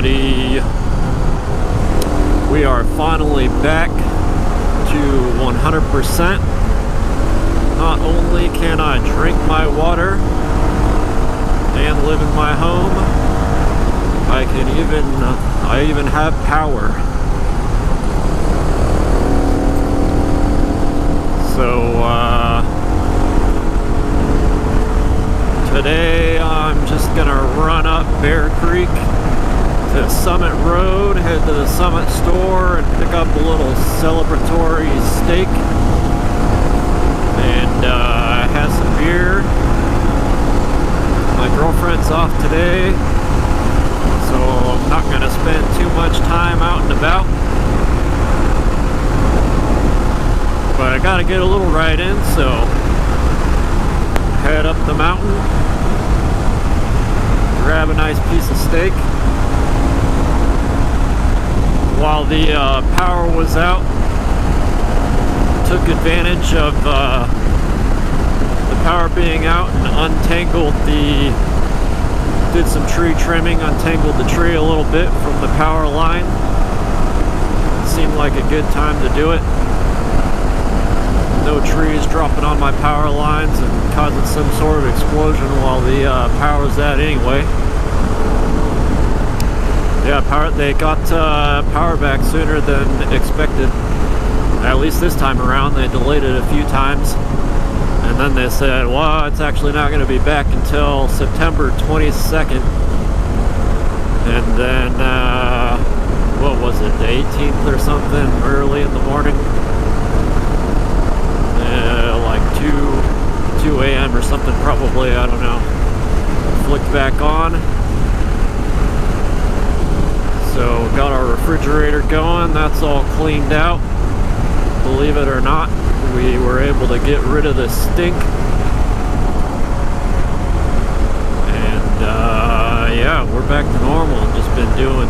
everybody. We are finally back to 100%. Not only can I drink my water and live in my home, I even have power. So today I'm just gonna run up Bear Creek to Summit Road, head to the Summit store and pick up a little Celebratory steak and have some beer. My girlfriend's off today, so I'm not gonna spend too much time out and about. But I gotta get a little ride in, so head up the mountain, grab a nice piece of steak. While the power was out, took advantage of the power being out and did some tree trimming, untangled the tree a little bit from the power line. Seemed like a good time to do it. No trees dropping on my power lines and causing some sort of explosion while the power's out anyway. Yeah, they got power back sooner than expected. At least this time around. They delayed it a few times. And then they said, well, it's actually not going to be back until September 22nd. And then, what was it, the 18th or something, early in the morning? Like 2 a.m. or something probably, I don't know. Flicked back on. So got our refrigerator going, that's all cleaned out. Believe it or not, we were able to get rid of the stink. And yeah, we're back to normal. Just been doing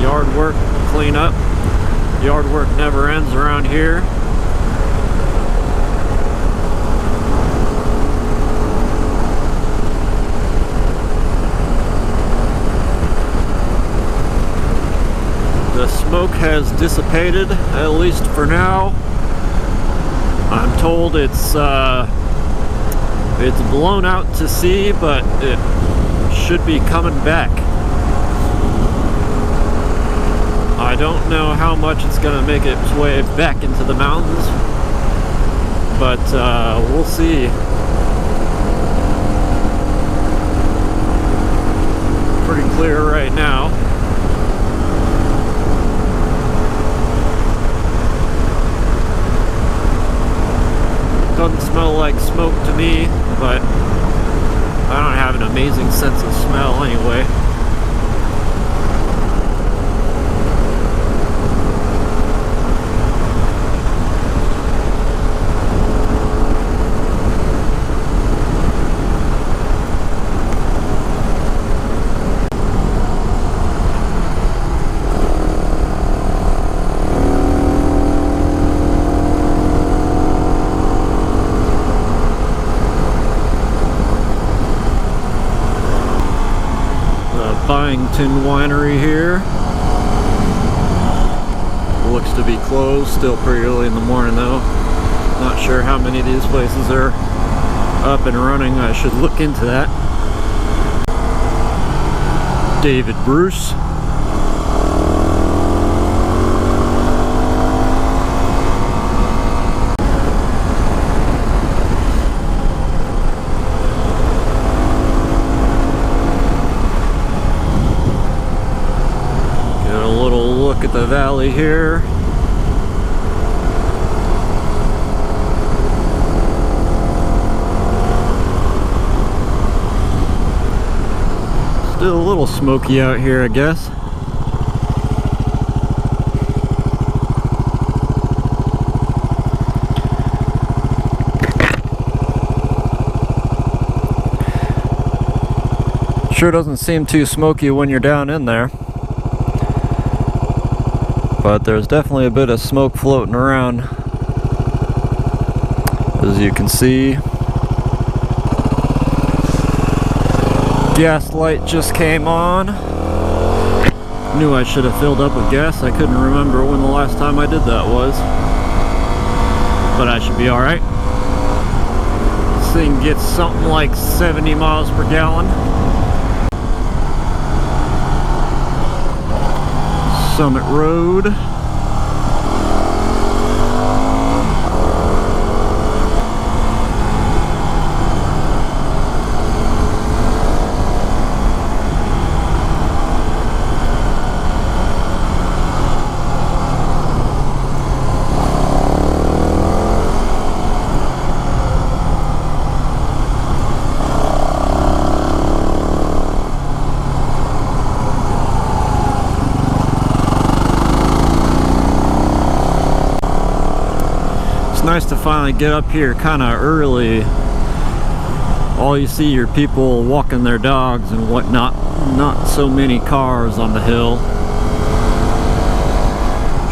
yard work, clean up. Yard work never ends around here. The smoke has dissipated, at least for now. I'm told it's blown out to sea, but it should be coming back. I don't know how much it's gonna make its way back into the mountains, but we'll see. Pretty clear right now. Doesn't smell like smoke to me, but I don't have an amazing sense of smell anyway. Byington Winery here. Looks to be closed, still pretty early in the morning though. Not sure how many of these places are up and running. I should look into that. David Bruce. Look at the valley here. Still a little smoky out here, I guess. Sure doesn't seem too smoky when you're down in there. But there's definitely a bit of smoke floating around, as you can see. Gas light just came on. Knew I should have filled up with gas. I couldn't remember when the last time I did that was. But I should be alright. This thing gets something like 70 miles per gallon. Summit Road. Nice to finally get up here kind of early. All you see are people walking their dogs and whatnot. Not so many cars on the hill.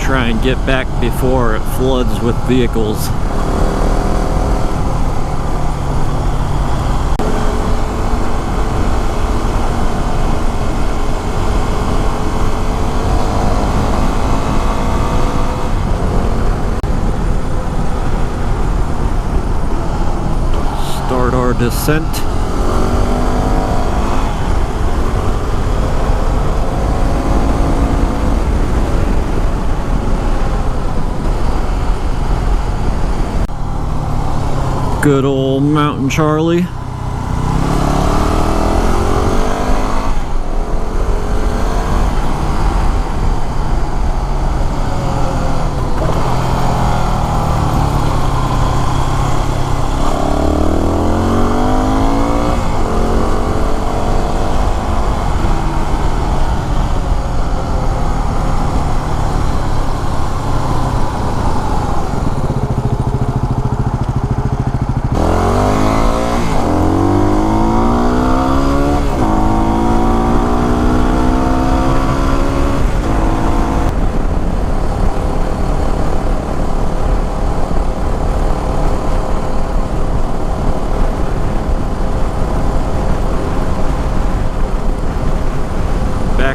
Try and get back before it floods with vehicles. Start our descent. Good old Mountain Charlie.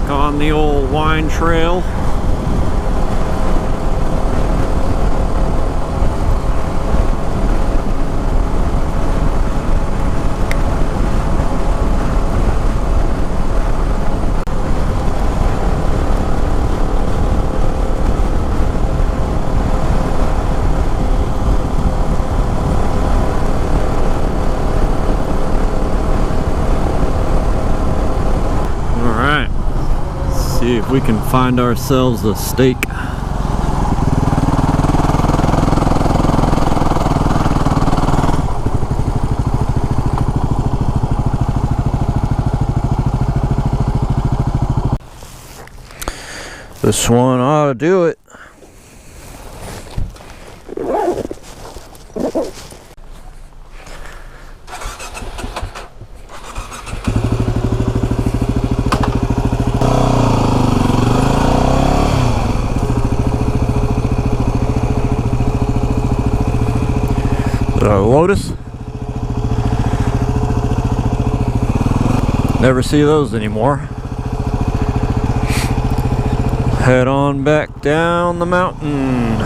On the old wine trail. See if we can find ourselves a steak. This one ought to do it. Lotus. Never see those anymore. Head on back down the mountain.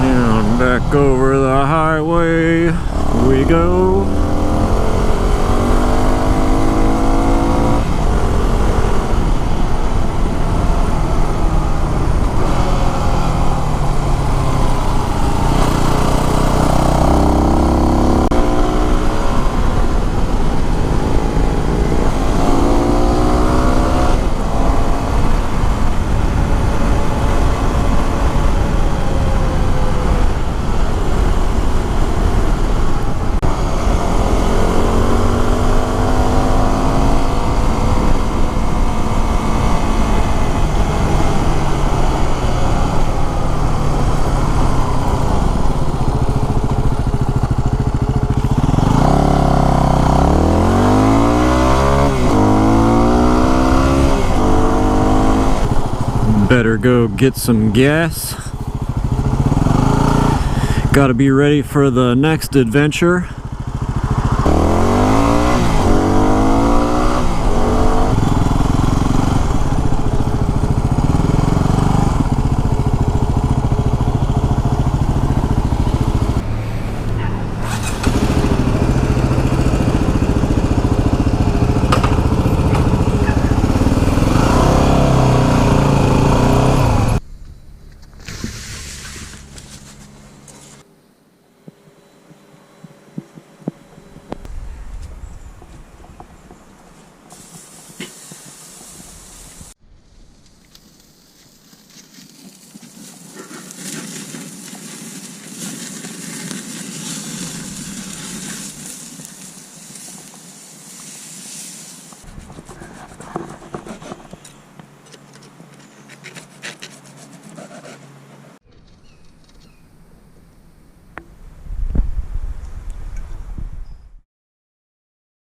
And back over the highway we go. Better go get some gas. Got to be ready for the next adventure.